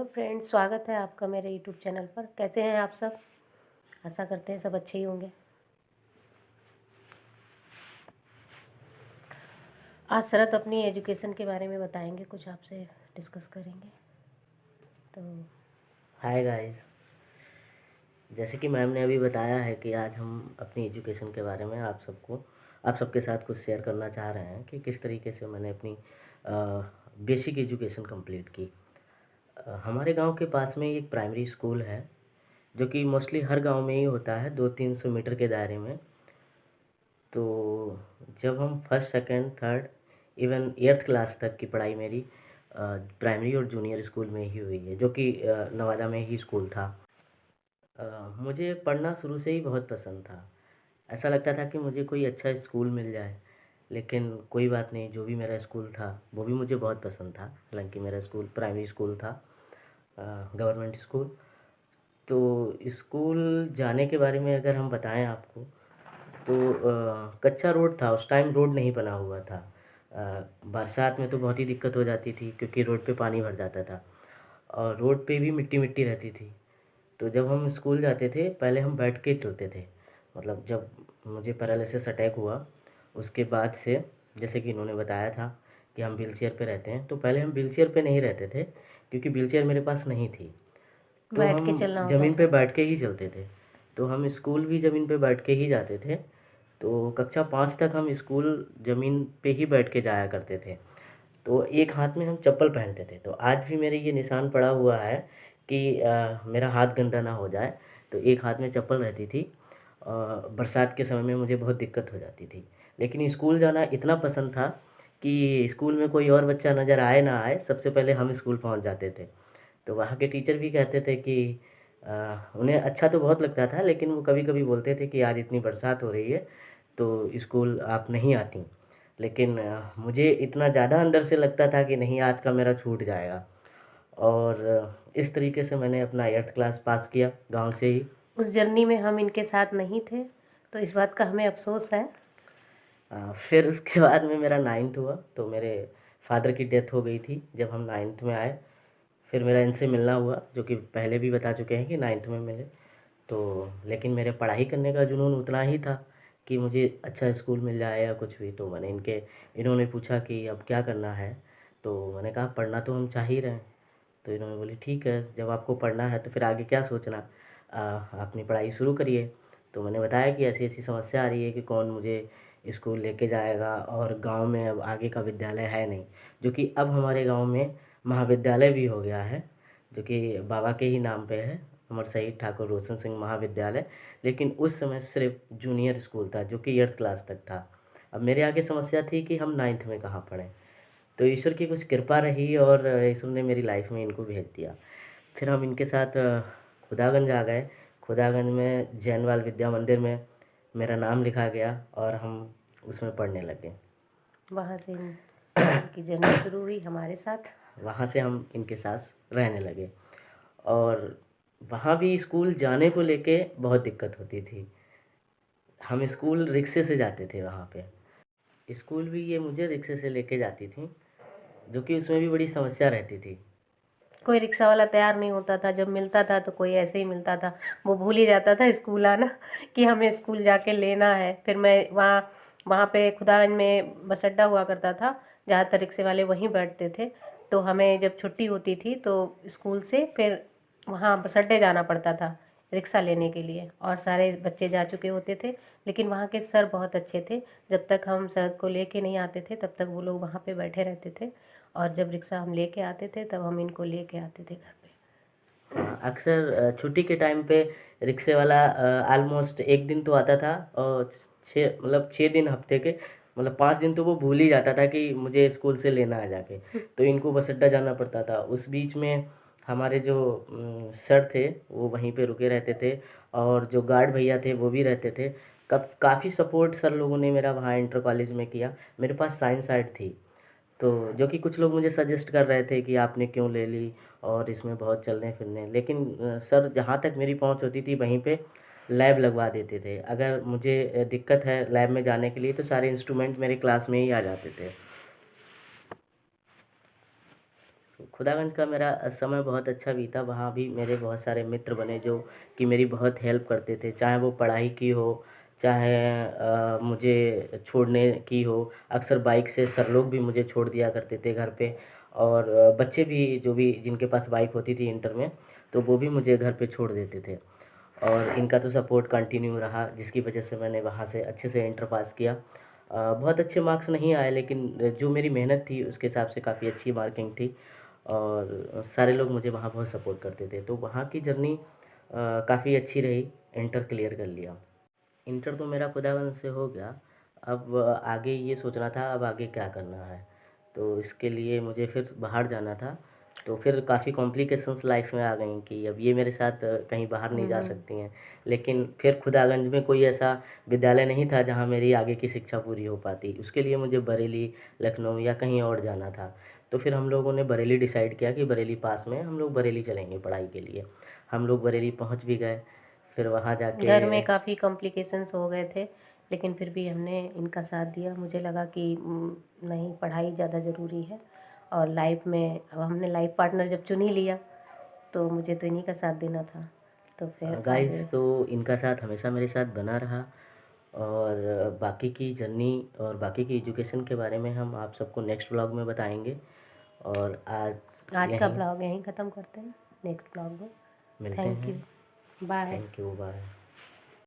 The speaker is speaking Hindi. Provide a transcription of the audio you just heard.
फ्रेंड्स, स्वागत है आपका मेरे यूट्यूब चैनल पर। कैसे हैं आप सब? आशा करते हैं सब अच्छे ही होंगे। आज शरद अपनी एजुकेशन के बारे में बताएंगे, कुछ आपसे डिस्कस करेंगे। तो हाय गाइस, जैसे कि मैम ने अभी बताया है कि आज हम अपनी एजुकेशन के बारे में आप सबके साथ कुछ शेयर करना चाह रहे हैं कि किस तरीके से मैंने अपनी बेसिक एजुकेशन कंप्लीट की। हमारे गांव के पास में एक प्राइमरी स्कूल है जो कि मोस्टली हर गांव में ही होता है, 200-300 मीटर के दायरे में। तो जब हम first second third even eighth class तक की पढ़ाई मेरी प्राइमरी और जूनियर स्कूल में ही हुई है, जो कि नवादा में ही स्कूल था। मुझे पढ़ना शुरू से ही बहुत पसंद था। ऐसा लगता था कि मुझे कोई अच्छा स्कूल मिल जाए, लेकिन कोई बात नहीं, जो भी मेरा स्कूल था वो भी मुझे बहुत पसंद था। हालांकि मेरा स्कूल प्राइमरी स्कूल था, गवर्नमेंट स्कूल। तो स्कूल जाने के बारे में अगर हम बताएं आपको, तो कच्चा रोड था उस टाइम, रोड नहीं बना हुआ था। बरसात में तो बहुत ही दिक्कत हो जाती थी क्योंकि रोड पे पानी भर जाता था और रोड पे भी मिट्टी मिट्टी रहती थी। तो जब हम स्कूल जाते थे पहले हम बैठ के चलते थे। मतलब जब मुझे पैरालिसिस अटैक हुआ उसके बाद से, जैसे कि इन्होंने बताया था कि हम व्हीलचेयर पे रहते हैं, तो पहले हम व्हीलचेयर पे नहीं रहते थे क्योंकि व्हीलचेयर मेरे पास नहीं थी। तो बैठ के हम चलना होता ज़मीन पे था। बैठ के ही चलते थे। तो हम स्कूल भी ज़मीन पे बैठ के ही जाते थे। तो कक्षा 5 तक हम स्कूल ज़मीन पे ही बैठ के जाया करते थे। तो एक हाथ में हम चप्पल पहनते थे। तो आज भी मेरे ये निशान पड़ा हुआ है कि मेरा हाथ गंदा ना हो जाए, तो एक हाथ में चप्पल रहती थी। बरसात के समय में मुझे बहुत दिक्कत हो जाती थी, लेकिन स्कूल जाना इतना पसंद था कि स्कूल में कोई और बच्चा नज़र आए ना आए, सबसे पहले हम स्कूल पहुंच जाते थे। तो वहाँ के टीचर भी कहते थे कि उन्हें अच्छा तो बहुत लगता था, लेकिन वो कभी कभी बोलते थे कि आज इतनी बरसात हो रही है तो स्कूल आप नहीं आती। लेकिन मुझे इतना ज़्यादा अंदर से लगता था कि नहीं, आज का मेरा छूट जाएगा। और इस तरीके से मैंने अपना 8th क्लास पास किया गांव से ही। उस जर्नी में हम इनके साथ नहीं थे, तो इस बात का हमें अफसोस है। फिर उसके बाद में मेरा 9th हुआ, तो मेरे फादर की डेथ हो गई थी जब हम 9th में आए। फिर मेरा इनसे मिलना हुआ, जो कि पहले भी बता चुके हैं कि 9th में मिले। तो लेकिन मेरे पढ़ाई करने का जुनून उतना ही था कि मुझे अच्छा स्कूल मिल जाए या कुछ भी। तो इन्होंने पूछा कि अब क्या करना है, तो मैंने कहा पढ़ना तो हम चाह ही रहे हैं। तो इन्होंने बोली ठीक है, जब आपको पढ़ना है तो फिर आगे क्या सोचना, अपनी पढ़ाई शुरू करिए। तो मैंने बताया कि ऐसी ऐसी समस्या आ रही है कि कौन मुझे स्कूल लेके जाएगा, और गांव में अब आगे का विद्यालय है नहीं, जो कि अब हमारे गांव में महाविद्यालय भी हो गया है, जो कि बाबा के ही नाम पे है, अमर शहीद ठाकुर रोशन सिंह महाविद्यालय। लेकिन उस समय सिर्फ जूनियर स्कूल था जो कि 8th क्लास तक था। अब मेरे आगे समस्या थी कि हम 9th में कहाँ पढ़ें। तो ईश्वर की कुछ कृपा रही और ईश्वर ने मेरी लाइफ में इनको भेज दिया। फिर हम इनके साथ खुदागंज आ गए। खुदागंज में जैनवाल विद्या मंदिर में मेरा नाम लिखा गया और हम उसमें पढ़ने लगे। वहाँ से इनकी जर्नी शुरू हुई हमारे साथ। वहाँ से हम इनके साथ रहने लगे, और वहाँ भी स्कूल जाने को लेके बहुत दिक्कत होती थी। हम स्कूल रिक्शे से जाते थे वहाँ पे। स्कूल भी ये मुझे रिक्शे से लेके जाती थी, जो कि उसमें भी बड़ी समस्या रहती थी। कोई रिक्शा वाला तैयार नहीं होता था, जब मिलता था तो कोई ऐसे ही मिलता था, वो भूल ही जाता था स्कूल आना कि हमें स्कूल जाके लेना है। फिर मैं वहाँ वहाँ पे खुदागंज में बस अड्डा हुआ करता था, ज़्यादातर रिक्शे वाले वहीं बैठते थे। तो हमें जब छुट्टी होती थी तो स्कूल से फिर वहाँ बस अड्डे जाना पड़ता था रिक्शा लेने के लिए, और सारे बच्चे जा चुके होते थे। लेकिन वहाँ के सर बहुत अच्छे थे, जब तक हम शरद को लेके नहीं आते थे तब तक वो लोग वहाँ पे बैठे रहते थे, और जब रिक्शा हम लेके आते थे तब हम इनको लेके आते थे घर पे। अक्सर छुट्टी के टाइम पे रिक्शे वाला ऑलमोस्ट एक दिन तो आता था, और 6 दिन हफ्ते के, मतलब 5 दिन तो वो भूल ही जाता था कि मुझे स्कूल से लेना है जाके। तो इनको बस अड्डा जाना पड़ता था। उस बीच में हमारे जो सर थे वो वहीं पे रुके रहते थे, और जो गार्ड भैया थे वो भी रहते थे। कब काफ़ी सपोर्ट सर लोगों ने मेरा वहाँ इंटर कॉलेज में किया। मेरे पास साइंस साइड थी, तो जो कि कुछ लोग मुझे सजेस्ट कर रहे थे कि आपने क्यों ले ली, और इसमें बहुत चलने फिरने। लेकिन सर जहाँ तक मेरी पहुँच होती थी वहीं पे लैब लगवा देते थे। अगर मुझे दिक्कत है लैब में जाने के लिए, तो सारे इंस्ट्रूमेंट मेरे क्लास में ही आ जाते थे। तो खुदागंज का मेरा समय बहुत अच्छा बीता। वहाँ भी मेरे बहुत सारे मित्र बने जो कि मेरी बहुत हेल्प करते थे, चाहे वो पढ़ाई की हो, चाहे मुझे छोड़ने की हो। अक्सर बाइक से सर लोग भी मुझे छोड़ दिया करते थे घर पे, और बच्चे भी जो भी जिनके पास बाइक होती थी इंटर में, तो वो भी मुझे घर पे छोड़ देते थे। और इनका तो सपोर्ट कंटिन्यू रहा, जिसकी वजह से मैंने वहाँ से अच्छे से इंटर पास किया। बहुत अच्छे मार्क्स नहीं आए, लेकिन जो मेरी मेहनत थी उसके हिसाब से काफ़ी अच्छी मार्किंग थी, और सारे लोग मुझे वहाँ बहुत सपोर्ट करते थे। तो वहाँ की जर्नी काफ़ी अच्छी रही, इंटर क्लियर कर लिया। इंटर तो मेरा खुदावन से हो गया। अब आगे ये सोचना था, अब आगे क्या करना है। तो इसके लिए मुझे फिर बाहर जाना था। तो फिर काफ़ी कॉम्प्लिकेशंस लाइफ में आ गई कि अब ये मेरे साथ कहीं बाहर नहीं जा सकती हैं। लेकिन फिर खुदागंज में कोई ऐसा विद्यालय नहीं था जहाँ मेरी आगे की शिक्षा पूरी हो पाती। उसके लिए मुझे बरेली, लखनऊ या कहीं और जाना था। तो फिर हम लोगों ने बरेली डिसाइड किया कि बरेली पास में, हम लोग बरेली चलेंगे पढ़ाई के लिए। हम लोग बरेली पहुँच भी गए। फिर वहाँ जाके घर में काफ़ी कॉम्प्लिकेशंस हो गए थे, लेकिन फिर भी हमने इनका साथ दिया। मुझे लगा कि नहीं, पढ़ाई ज़्यादा ज़रूरी है, और लाइफ में अब हमने लाइफ पार्टनर जब चुन ही लिया तो मुझे तो इन्हीं का साथ देना था। तो फिर आगे गाइस, तो इनका साथ हमेशा मेरे साथ बना रहा। और बाकी की जर्नी और बाकी की एजुकेशन के बारे में हम आप सबको नेक्स्ट ब्लॉग में बताएंगे। और आज का यहीं ब्लॉग यहीं ख़त्म करते हैं, नेक्स्ट ब्लॉग में। मिलते थैंक हैं। You, bye. Thank you, bye.